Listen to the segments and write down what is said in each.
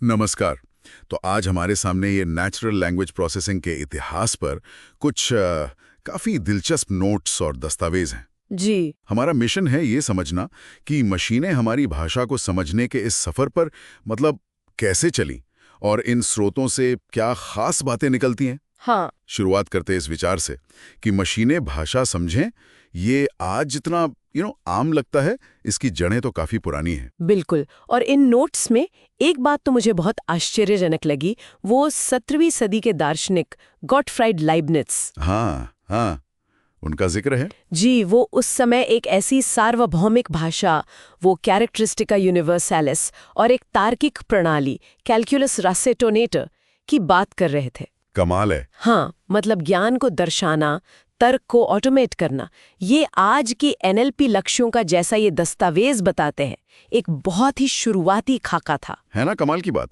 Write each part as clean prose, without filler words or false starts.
नमस्कार। तो आज हमारे सामने ये नेचुरल लैंग्वेज प्रोसेसिंग के इतिहास पर कुछ काफी दिलचस्प नोट्स और दस्तावेज हैं। जी। हमारा मिशन है ये समझना कि मशीनें हमारी भाषा को समझने के इस सफर पर मतलब कैसे चली और इन स्रोतों से क्या खास बातें निकलती हैं। हाँ। शुरुआत करते इस विचार से कि मशीनें भाषा समझें, ये आज जितना आम लगता है, इसकी जड़ें तो काफी पुरानी हैं। बिल्कुल। और इन नोट्स में एक बात तो मुझे बहुत आश्चर्यजनक लगी, वो 17वीं सदी के दार्शनिक गॉटफ्राइड लाइबनिट्ज। हाँ, उनका जिक्र है। जी, वो उस समय एक ऐसी सार्वभौमिक भाषा, वो कैरेक्टरिस्टिका यूनिवर्सैलिस और एक तार्किक प्रणाली कैलकुलस रासेटोनेटर की बात कर रहे थे। कमाल है। हाँ, मतलब ज्ञान को दर्शाना, तर्क को ऑटोमेट करना, ये आज के एनएलपी लक्ष्यों का जैसा ये दस्तावेज बताते हैं, एक बहुत ही शुरुआती खाका था। है ना, कमाल की बात।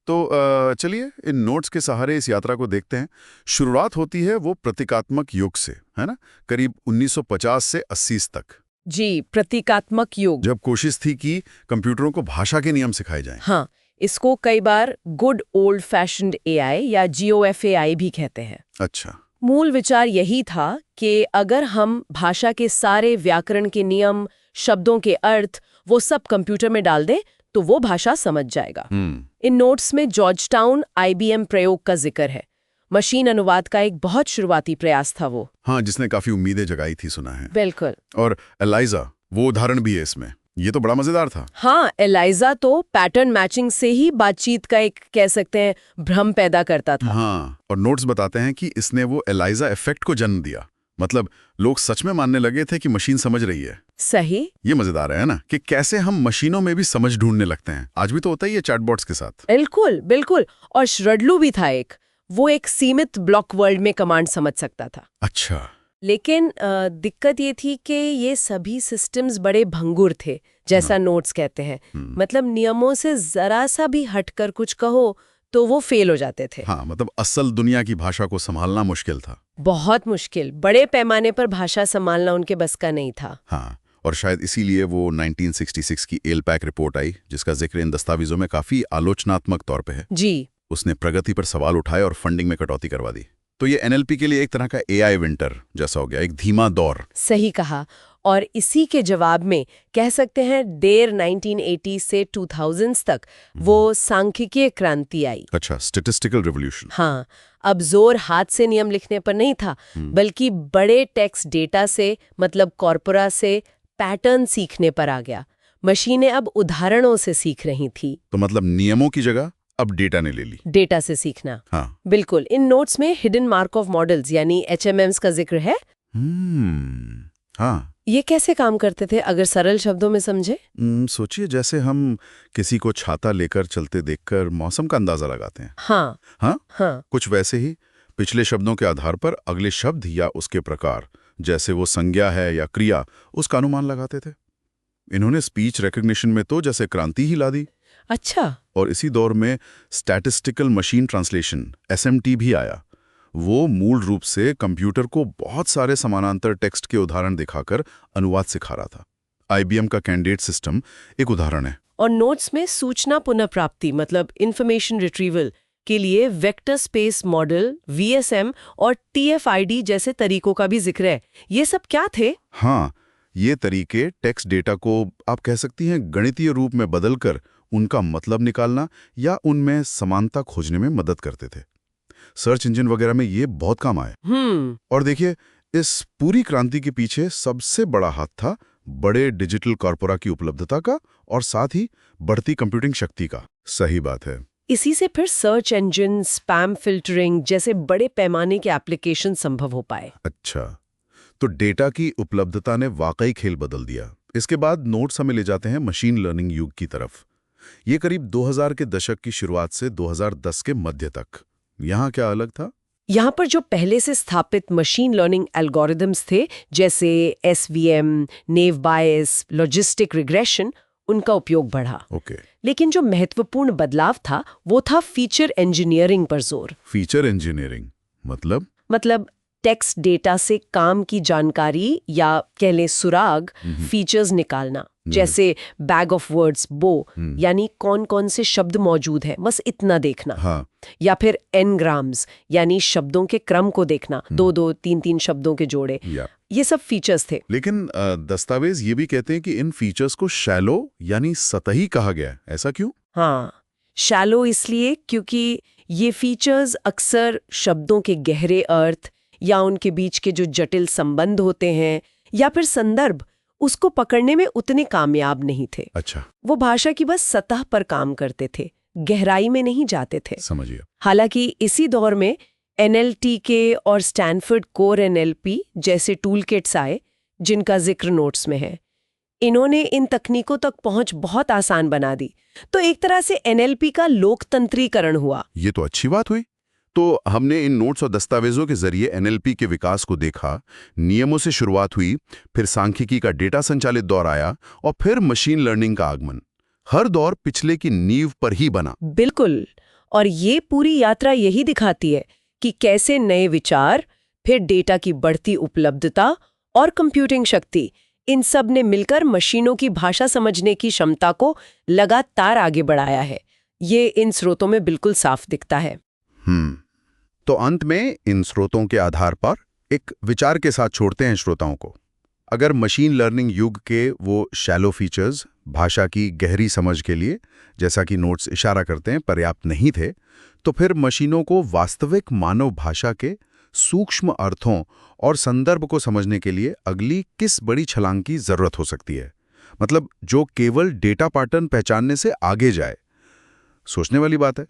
तो चलिए इन नोट्स के सहारे इस यात्रा को देखते हैं। शुरुआत होती है वो प्रतीकात्मक युग से, है ना, करीब 1950 से 80 तक। जी, प्रतीकात्मक युग। जब कोशिश थी कि कंप्यूटरों को भाषा के नियम सिखाए जाएं। हाँ, इसको कई बार गुड ओल्ड फैशन्ड एआई या जीओएफएआई भी कहते हैं। अच्छा। मूल विचार यही था कि अगर हम भाषा के सारे व्याकरण के नियम, शब्दों के अर्थ, वो सब कंप्यूटर में डाल दें तो वो भाषा समझ जाएगा। इन नोट्स में जॉर्जटाउन आईबीएम प्रयोग का जिक्र है। मशीन अनुवाद का एक बहुत शुरुआती प्रयास था वो। हाँ, जिसने काफी उम्मीदें जगाई थी, सुना है। बिल्कुल। और एलाइजा, वो उदाहरण भी है इसमें। ये तो बड़ा मजेदार था। हाँ, एलाइजा तो पैटर्न मैचिंग से ही बातचीत का एक कह सकते हैं भ्रम पैदा करता था। हाँ, और नोट्स बताते हैं कि इसने वो एलाइजा इफेक्ट को जन्म दिया। मतलब लोग सच में मानने लगे थे कि मशीन समझ रही है। सही। ये मजेदार है ना, कि कैसे हम मशीनों में भी समझ ढूंढने लगते हैं। आज भी तो होता ही है चैटबॉट्स के साथ। बिल्कुल बिल्कुल। और श्रडलू भी था एक, वो एक सीमित ब्लॉक वर्ल्ड में कमांड समझ सकता था। अच्छा। लेकिन दिक्कत ये थी कि ये सभी सिस्टम्स बड़े भंगुर थे, जैसा नोट्स कहते हैं। मतलब नियमों से जरा सा भी हटकर कुछ कहो तो वो फेल हो जाते थे। हाँ, मतलब असल दुनिया की भाषा को संभालना मुश्किल था। बहुत मुश्किल। बड़े पैमाने पर भाषा संभालना उनके बस का नहीं था। हाँ, और शायद इसीलिए वो 1966 की एलपैक रिपोर्ट आई, जिसका जिक्र इन दस्तावेजों में काफी आलोचनात्मक तौर पे है। जी। उसने प्रगति पर सवाल उठाए और फंडिंग में कटौती करवा दी। तो ये एनएलपी के लिए एक तरह का एआई विंटर जैसा हो गया, एक धीमा दौर। सही कहा। और इसी के जवाब में कह सकते हैं देर 1980 से 2000s तक वो सांख्यिकीय क्रांति आई। अच्छा, स्टैटिस्टिकल रिवॉल्यूशन। हाँ, अब जोर हाथ से नियम लिखने पर नहीं था, बल्कि बड़े टेक्स्ट डेटा से, मतलब कॉर्पोरा से पैटर्न सीखने पर आ गया। मशीनें अब उदाहरणों से सीख रही थी। तो मतलब नियमों की जगह अब डेटा ने ले ली। डेटा से सीखना। हाँ, बिल्कुल। इन नोट्स में हिडन मार्कओव मॉडल्स यानी एचएमएम्स का जिक्र है। हाँ। ये कैसे काम करते थे अगर सरल शब्दों में समझे? सोचिए, जैसे हम किसी को छाता लेकर चलते देखकर मौसम का अंदाजा लगाते हैं। हाँ हाँ, हाँ। कुछ वैसे ही पिछले शब्दों के आधार पर अगले शब्द या उसके प्रकार, जैसे वो संज्ञा है या क्रिया, उसका अनुमान लगाते थे। इन्होंने स्पीच रिकग्निशन में तो जैसे क्रांति ही ला दी। अच्छा। और इसी दौर में स्टैटिस्टिकल मशीन ट्रांसलेशन एसएमटी भी आया। वो मूल रूप से कंप्यूटर को बहुत सारे समानांतर टेक्स्ट के उदाहरण दिखाकर अनुवाद सिखा रहा था। आईबीएम का कैंडिडेट सिस्टम एक उदाहरण है। और नोट्स में सूचना पुनः प्राप्ति मतलब इंफॉर्मेशन रिट्रीवल के लिए वेक्टर स्पेस मॉडल, वीएसएम और टीएफआईडी जैसे तरीकों का भी जिक्र है। ये सब क्या थे? हाँ, ये तरीके टेक्स्ट डेटा को आप कह सकती हैं गणितीय रूप में बदलकर उनका मतलब निकालना या उनमें समानता खोजने में मदद करते थे। सर्च इंजन वगैरह में ये बहुत काम आए। और देखिए, इस पूरी क्रांति के पीछे सबसे बड़ा हाथ था बड़े डिजिटल कॉर्पोरा की उपलब्धता का और साथ ही बढ़ती कंप्यूटिंग शक्ति का। सही बात है। इसी से फिर सर्च इंजन, स्पैम फिल्टरिंग जैसे बड़े पैमाने के एप्लीकेशन संभव हो पाए। अच्छा, तो डेटा की उपलब्धता ने वाकई खेल बदल दिया। इसके बाद नोट्स हमें ले जाते हैं मशीन लर्निंग युग की तरफ। ये करीब 2000 के दशक की शुरुआत से 2010 के मध्य तक। यहाँ क्या अलग था? यहाँ पर जो पहले से स्थापित मशीन लर्निंग एल्गोरिदम्स थे, जैसे एसवीएम, नेव बायस, लॉजिस्टिक रिग्रेशन, उनका उपयोग बढ़ा। ओके। लेकिन जो महत्वपूर्ण बदलाव था वो था फीचर इंजीनियरिंग पर जोर। फीचर इंजीनियरिंग मतलब टेक्स्ट डेटा से काम की जानकारी या कह लें सुराग, फीचर्स निकालना। जैसे बैग ऑफ वर्ड्स, बो, यानी कौन कौन से शब्द मौजूद हैं, बस इतना देखना। हाँ। या फिर एनग्राम्स, यानी शब्दों के क्रम को देखना, 2-2, 3-3 शब्दों के जोड़े। ये सब फीचर्स थे। लेकिन दस्तावेज ये भी कहते हैं कि इन फीचर्स को शैलो यानी सतही कहा गया है, ऐसा क्यों? हाँ, शैलो इसलिए क्योंकि ये फीचर्स अक्सर शब्दों के गहरे अर्थ या उनके बीच के जो जटिल संबंध होते हैं या फिर संदर्भ, उसको पकड़ने में उतने कामयाब नहीं थे। अच्छा, वो भाषा की बस सतह पर काम करते थे, गहराई में नहीं जाते थे। समझिए। हालांकि इसी दौर में NLTK और स्टैनफोर्ड कोर NLP जैसे टूलकिट्स आए, जिनका जिक्र नोट्स में है। इन्होंने इन तकनीकों तक पहुंच बहुत आसान बना दी, तो एक तरह से NLP का लोकतंत्रीकरण हुआ। ये तो अच्छी बात हुई। तो हमने इन नोट्स और दस्तावेजों के जरिए NLP के विकास को देखा, नियमों से शुरुआत हुई, फिर सांख्यिकी का डेटा संचालित दौर आया और फिर मशीन लर्निंग का आगमन। हर दौर पिछले की नींव पर ही बना। बिल्कुल, और ये पूरी यात्रा यही दिखाती है कि कैसे नए विचार, फिर डेटा की बढ़ती उपलब्धता और कंप्यूटिंग शक्ति, इन सब ने मिलकर मशीनों की भाषा समझने की क्षमता को लगातार आगे बढ़ाया है। ये इन स्रोतों में बिल्कुल साफ दिखता है। तो अंत में इन स्रोतों के आधार पर एक विचार के साथ छोड़ते हैं श्रोताओं को। अगर मशीन लर्निंग युग के वो शैलो फीचर्स भाषा की गहरी समझ के लिए, जैसा कि नोट्स इशारा करते हैं, पर्याप्त नहीं थे, तो फिर मशीनों को वास्तविक मानव भाषा के सूक्ष्म अर्थों और संदर्भ को समझने के लिए अगली किस बड़ी छलांग की जरूरत हो सकती है? मतलब जो केवल डेटा पैटर्न पहचानने से आगे जाए। सोचने वाली बात है।